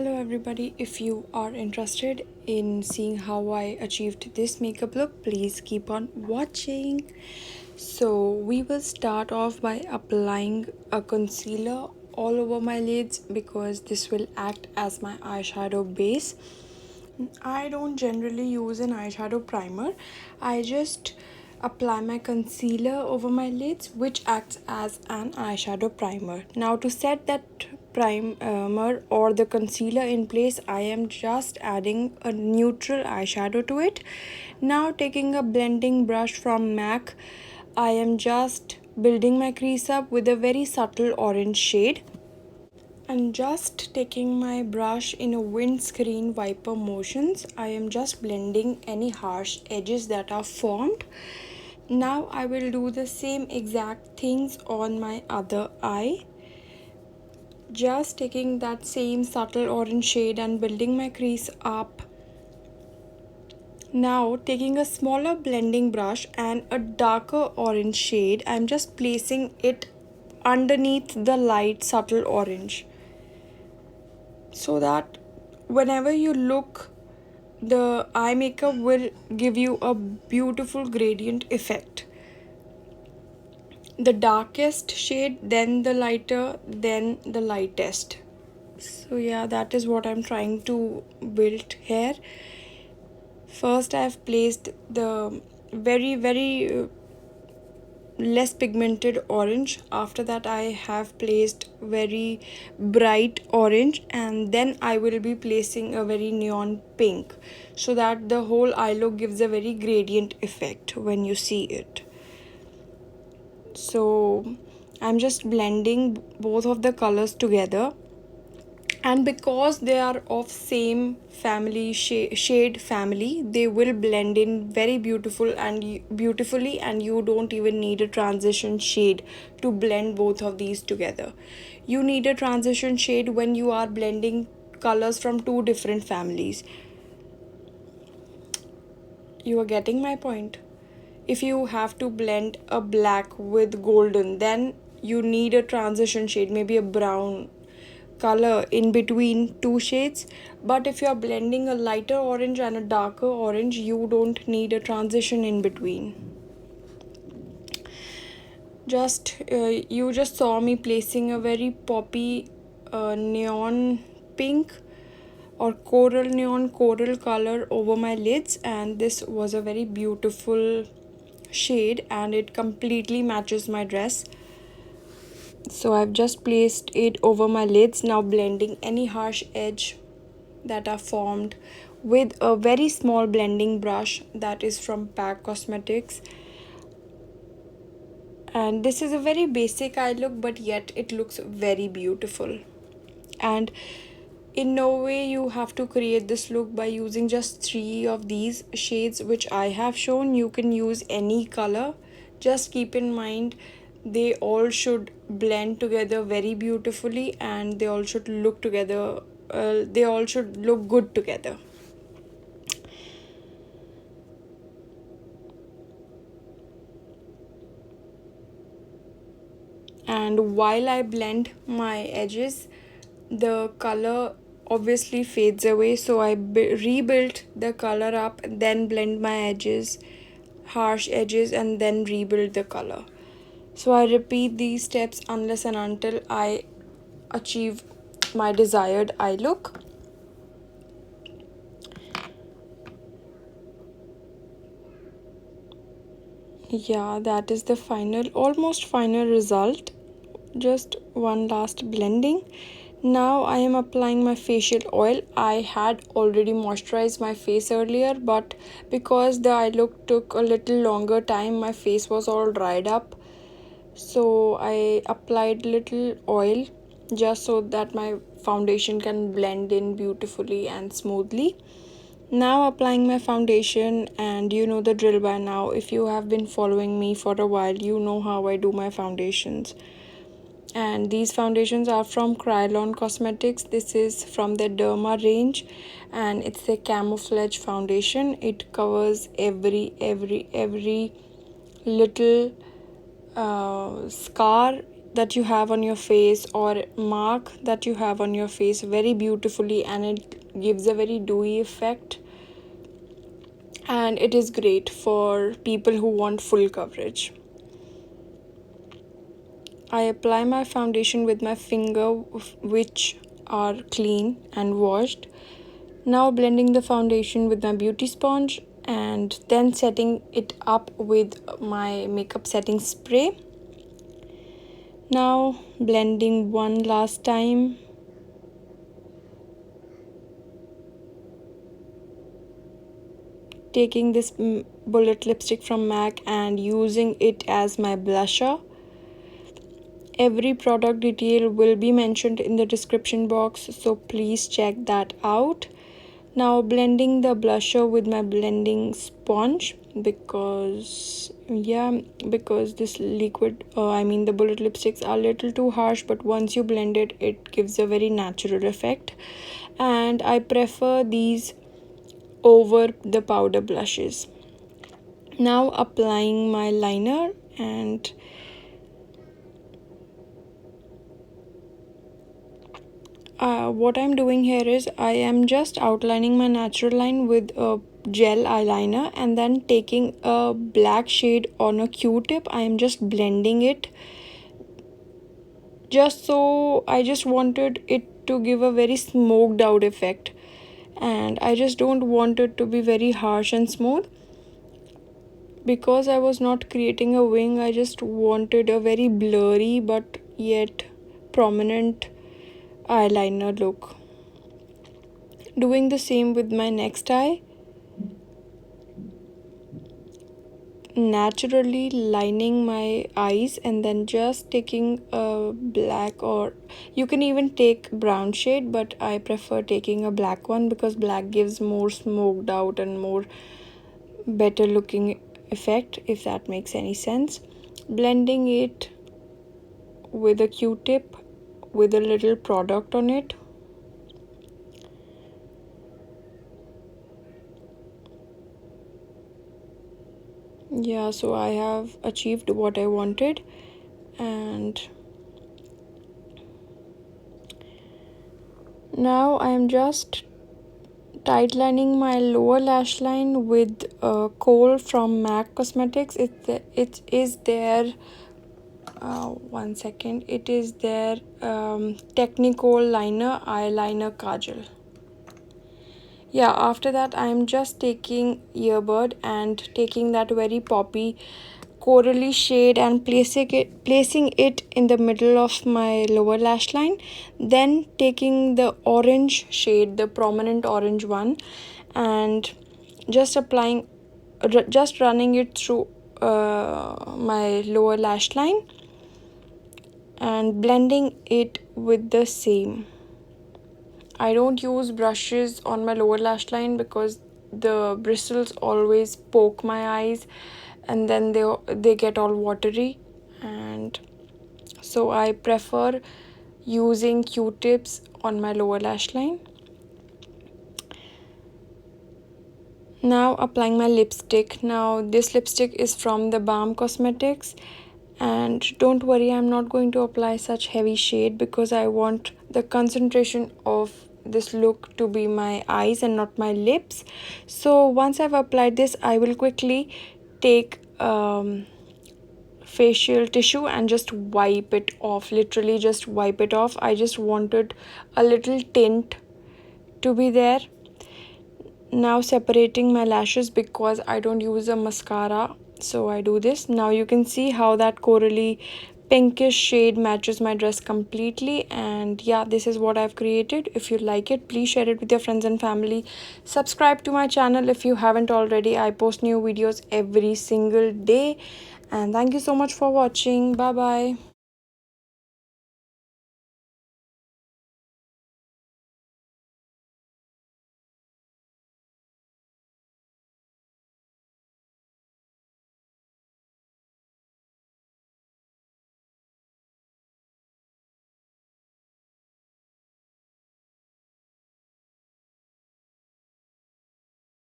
Hello everybody, if you are interested in seeing how I achieved this makeup look, please keep on watching. So we will start off by applying a concealer all over my lids because this will act as my eyeshadow base. I don't generally use an eyeshadow primer. I just apply my concealer over my lids, which acts as an eyeshadow primer. Now to set that primer or the concealer in place, I am just adding a neutral eyeshadow to it. Now taking a blending brush from MAC, I am just building my crease up with a very subtle orange shade. And just taking my brush in a windscreen wiper motions, I am just blending any harsh edges that are formed. Now I will do the same exact things on my other eye. Just taking that same subtle orange shade and building my crease up. Now taking a smaller blending brush and a darker orange shade, I'm just placing it underneath the light subtle orange, so that whenever you look, the eye makeup will give you a beautiful gradient effect. The darkest shade, then the lighter, then the lightest. So yeah, that is what I'm trying to build here. First I've placed the very less pigmented orange. After that I have placed very bright orange, and then I will be placing a very neon pink, so that the whole eye look gives a very gradient effect when you see it. So I'm just blending both of the colors together, and because they are of same family shade family, they will blend in very beautifully, and you don't even need a transition shade to blend both of these together. You need a transition shade when you are blending colors from two different families. You are getting my point? If you have to blend a black with golden, then you need a transition shade, maybe a brown color in between two shades. But if you are blending a lighter orange and a darker orange, you don't need a transition in between. You just saw me placing a very poppy neon pink or neon coral color over my lids, and this was a very beautiful shade and it completely matches my dress. So I've just placed it over my lids, now blending any harsh edge that are formed with a very small blending brush that is from PAC Cosmetics. And this is a very basic eye look, but yet it looks very beautiful. And in no way you have to create this look by using just 3 of these shades which I have shown. You can use any color. Just keep in mind they all should blend together very beautifully, and they all should look together. They all should look good together. And while I blend my edges, the color obviously fades away, so I rebuilt the color up, then blend my edges, harsh edges, and then rebuild the color. So I repeat these steps unless and until I achieve my desired eye look. Yeah, that is the almost final result. Just one last blending. Now I am applying my facial oil. I had already moisturized my face earlier, but because the eye look took a little longer time, my face was all dried up. So I applied little oil just so that my foundation can blend in beautifully and smoothly. Now applying my foundation, and you know the drill by now. If you have been following me for a while, you know how I do my foundations. And these foundations are from Krylon Cosmetics. This is from the Derma range, and it's a camouflage foundation. It covers every little scar that you have on your face or mark that you have on your face very beautifully, and it gives a very dewy effect, and it is great for people who want full coverage. I apply my foundation with my finger, which are clean and washed. Now blending the foundation with my beauty sponge and then setting it up with my makeup setting spray. Now blending one last time. Taking this bullet lipstick from MAC and using it as my blusher. Every product detail will be mentioned in the description box, so please check that out. Now blending the blusher with my blending sponge because this liquid the bullet lipsticks are a little too harsh, but once you blend it, it gives a very natural effect, and I prefer these over the powder blushes. Now applying my liner, and what I'm doing here is I am just outlining my natural line with a gel eyeliner, and then taking a black shade on a Q-tip. I am just blending it, I just wanted it to give a very smoked out effect, and I just don't want it to be very harsh and smooth. Because I was not creating a wing, I just wanted a very blurry but yet prominent eyeliner look. Doing the same with my next eye. Naturally lining my eyes and then just taking a black, or you can even take brown shade, but I prefer taking a black one because black gives more smoked out and more better looking effect, if that makes any sense. Blending it with a Q-tip with a little product on it. Yeah, so I have achieved what I wanted, and now I am just tight lining my lower lash line with Kohl from MAC Cosmetics. It is their one second. It is their Technicolor liner eyeliner kajal. Yeah, after that I am just taking earbud and taking that very poppy corally shade and placing it in the middle of my lower lash line, then taking the orange shade, the prominent orange one, and just running it through my lower lash line and blending it with the same. I don't use brushes on my lower lash line because the bristles always poke my eyes, and then they get all watery, and so I prefer using Q-tips on my lower lash line. Now applying my lipstick. Now this lipstick is from Thebalm Cosmetics, and don't worry, I'm not going to apply such heavy shade because I want the concentration of this look to be my eyes and not my lips. So once I've applied this, I will quickly take facial tissue and just wipe it off, literally just wipe it off. I just wanted a little tint to be there. Now separating my lashes because I don't use a mascara, so I do this. Now you can see how that corally pinkish shade matches my dress completely, and yeah, this is what I've created. If you like it, please share it with your friends and family. Subscribe to my channel if you haven't already. I post new videos every single day, and thank you so much for watching. Bye bye.